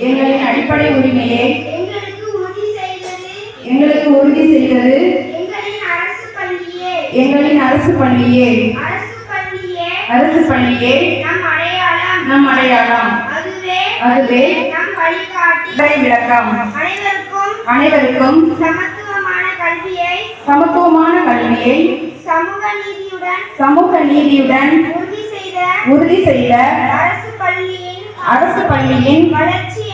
எங்களின் அடிப்படை உரிமையை எங்களுக்கு உறுதி செய்வது எங்களின் அரசு பள்ளியே நம் அடையாளம். அதுவே விளக்கம். அனைவருக்கும் சமத்துவமான கல்வியை சமூக நீதியுடன் உறுதி செய்த அரசு பள்ளியின் வளர்ச்சி.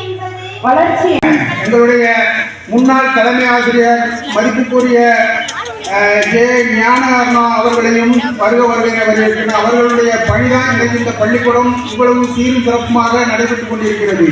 எங்களுடைய முன்னாள் தலைமை ஆசிரியர் மதிப்புக்குரிய ஜே ஞானகர்ணா அவர்களையும் வருகிற அவர்களுடைய பணிதான் இன்றைக்கு இந்த பள்ளிக்கூடம் இவ்வளவு சீரும் சிறப்புமாக நடைபெற்றுக் கொண்டிருக்கிறது.